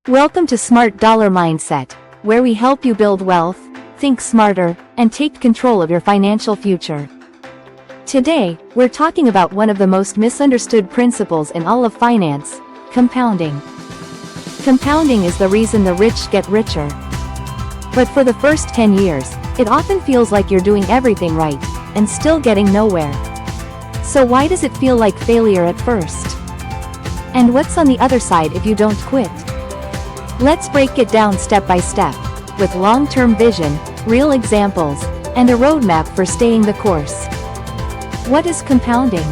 Welcome to Smart Dollar Mindset, where we help you build wealth, think smarter, and take control of your financial future. Today, we're talking about one of the most misunderstood principles in all of finance: compounding. Compounding is the reason the rich get richer. But for the first 10 years, it often feels like you're doing everything right, and still getting nowhere. So why does it feel like failure at first? And what's on the other side if you don't quit? Let's break it down step by step, with long-term vision, real examples, and a roadmap for staying the course. What is compounding?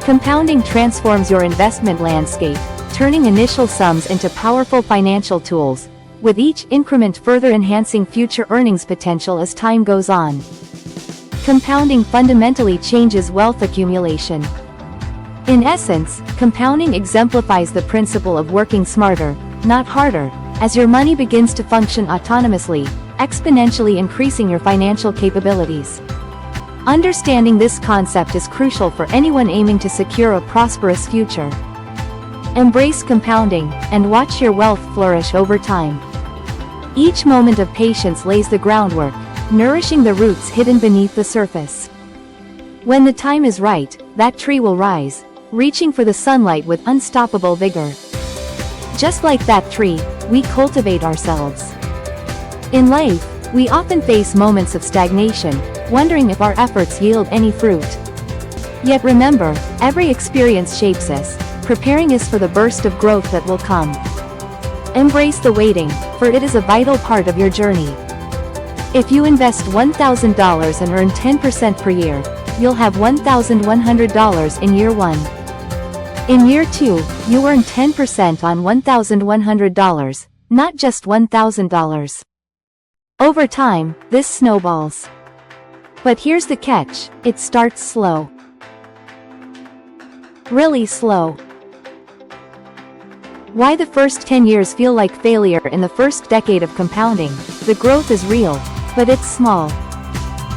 Compounding transforms your investment landscape, turning initial sums into powerful financial tools, with each increment further enhancing future earnings potential as time goes on. Compounding fundamentally changes wealth accumulation. In essence, compounding exemplifies the principle of working smarter, not harder, as your money begins to function autonomously, exponentially increasing your financial capabilities. Understanding this concept is crucial for anyone aiming to secure a prosperous future. Embrace compounding, and watch your wealth flourish over time. Each moment of patience lays the groundwork, nourishing the roots hidden beneath the surface. When the time is right, that tree will rise, reaching for the sunlight with unstoppable vigor. Just like that tree, we cultivate ourselves. In life, we often face moments of stagnation, wondering if our efforts yield any fruit. Yet remember, every experience shapes us, preparing us for the burst of growth that will come. Embrace the waiting, for it is a vital part of your journey. If you invest $1,000 and earn 10% per year, you'll have $1,100 in year 1. In year 2, you earn 10% on $1,100, not just $1,000. Over time, this snowballs. But here's the catch: it starts slow. Really slow. Why the first 10 years feel like failure in the first decade of compounding? The growth is real, but it's small.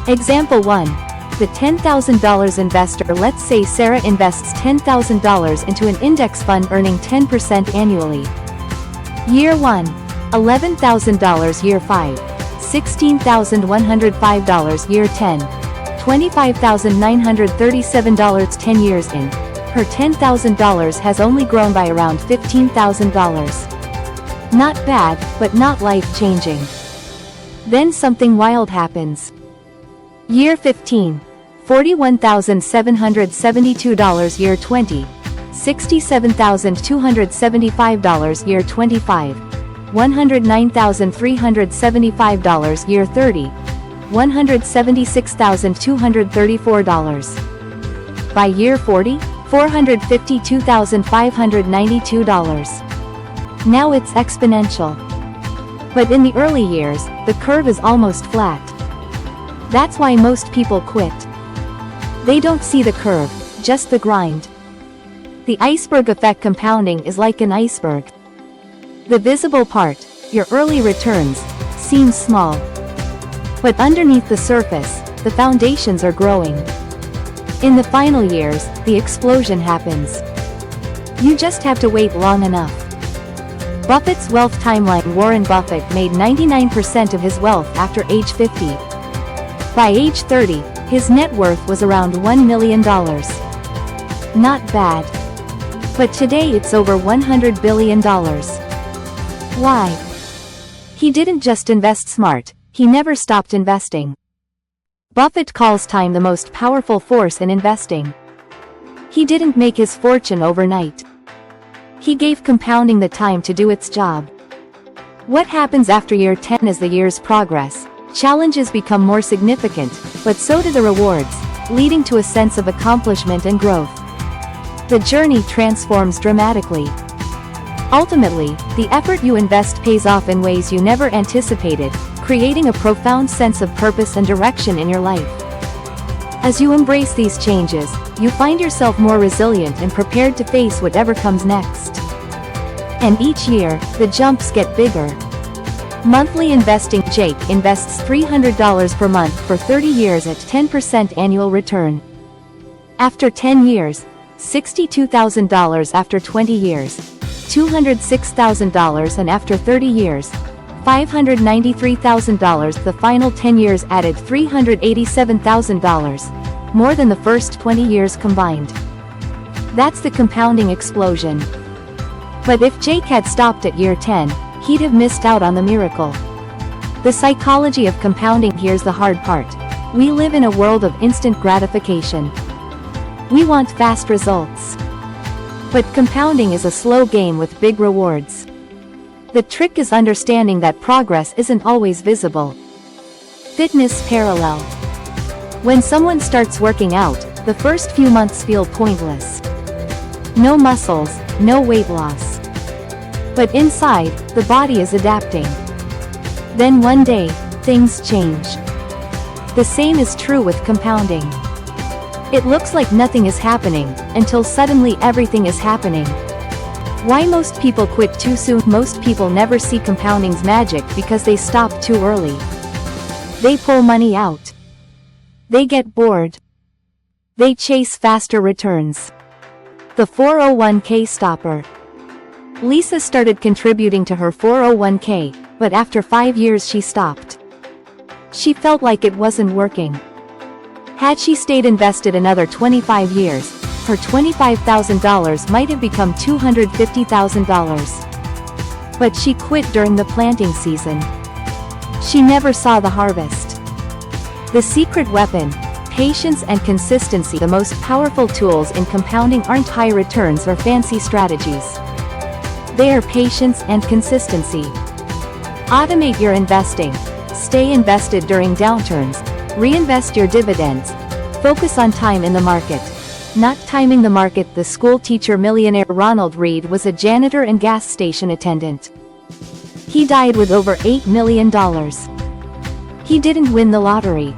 Example 1. The $10,000 investor. Let's say Sarah invests $10,000 into an index fund earning 10% annually. Year 1. $11,000. Year 5. $16,105. Year 10. $25,937. 10 years in, her $10,000 has only grown by around $15,000. Not bad, but not life-changing. Then something wild happens. Year 15. $41,772. Year 20. $67,275. Year 25. $109,375. Year 30. $176,234. By year 40, $452,592. Now it's exponential. But in the early years, the curve is almost flat. That's why most people quit. They don't see the curve, just the grind. The iceberg effect. Compounding is like an iceberg. The visible part, your early returns, seems small. But underneath the surface, the foundations are growing. In the final years, the explosion happens. You just have to wait long enough. Buffett's wealth timeline. Warren Buffett made 99% of his wealth after age 50. By age 30, his net worth was around $1 million. Not bad. But today it's over $100 billion. Why? He didn't just invest smart, he never stopped investing. Buffett calls time the most powerful force in investing. He didn't make his fortune overnight. He gave compounding the time to do its job. What happens after year 10? As the years progress, challenges become more significant, but so do the rewards, leading to a sense of accomplishment and growth. The journey transforms dramatically. Ultimately, the effort you invest pays off in ways you never anticipated, creating a profound sense of purpose and direction in your life. As you embrace these changes, you find yourself more resilient and prepared to face whatever comes next. And each year, the jumps get bigger. Monthly investing. Jake invests $300 per month for 30 years at 10% annual return. After 10 years, $62,000. After 20 years, $206,000, and after 30 years, $593,000. The final 10 years added $387,000, more than the first 20 years combined. That's the compounding explosion. But if Jake had stopped at year 10, he'd have missed out on the miracle. The psychology of compounding. Here's the hard part. We live in a world of instant gratification. We want fast results. But compounding is a slow game with big rewards. The trick is understanding that progress isn't always visible. Fitness parallel. When someone starts working out, the first few months feel pointless. No muscles, no weight loss. But inside, the body is adapting. Then one day, things change. The same is true with compounding. It looks like nothing is happening, until suddenly everything is happening. Why most people quit too soon? Most people never see compounding's magic because they stop too early. They pull money out. They get bored. They chase faster returns. The 401k stopper. Lisa started contributing to her 401k, but after 5 years she stopped. She felt like it wasn't working. Had she stayed invested another 25 years, her $25,000 might have become $250,000. But she quit during the planting season. She never saw the harvest. The secret weapon: patience and consistency. The most powerful tools in compounding aren't high returns or fancy strategies. They are patience and consistency. Automate your investing. Stay invested during downturns. Reinvest your dividends. Focus on time in the market, not timing the market. The school teacher millionaire Ronald Reed was a janitor and gas station attendant. He died with over $8 million. He didn't win the lottery.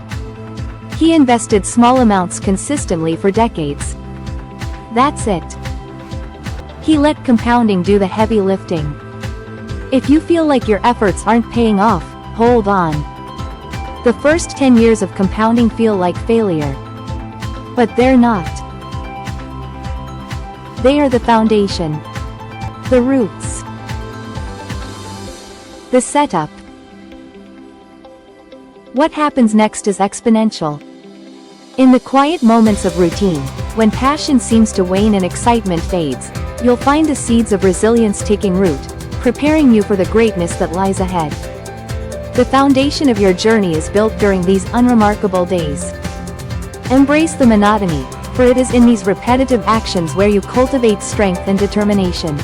He invested small amounts consistently for decades. That's it. He let compounding do the heavy lifting. If you feel like your efforts aren't paying off, hold on. The first 10 years of compounding feel like failure. But they're not. They are the foundation. The roots. The setup. What happens next is exponential. In the quiet moments of routine, when passion seems to wane and excitement fades, you'll find the seeds of resilience taking root, preparing you for the greatness that lies ahead. The foundation of your journey is built during these unremarkable days. Embrace the monotony, for it is in these repetitive actions where you cultivate strength and determination.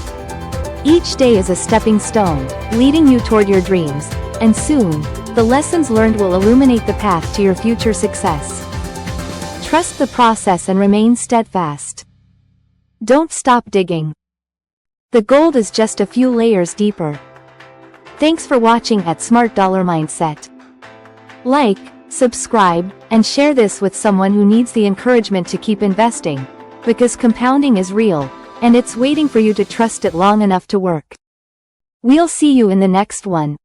Each day is a stepping stone, leading you toward your dreams, and soon, the lessons learned will illuminate the path to your future success. Trust the process and remain steadfast. Don't stop digging. The gold is just a few layers deeper. Thanks for watching at Smart Dollar Mindset. Like, subscribe, and share this with someone who needs the encouragement to keep investing, because compounding is real, and it's waiting for you to trust it long enough to work. We'll see you in the next one.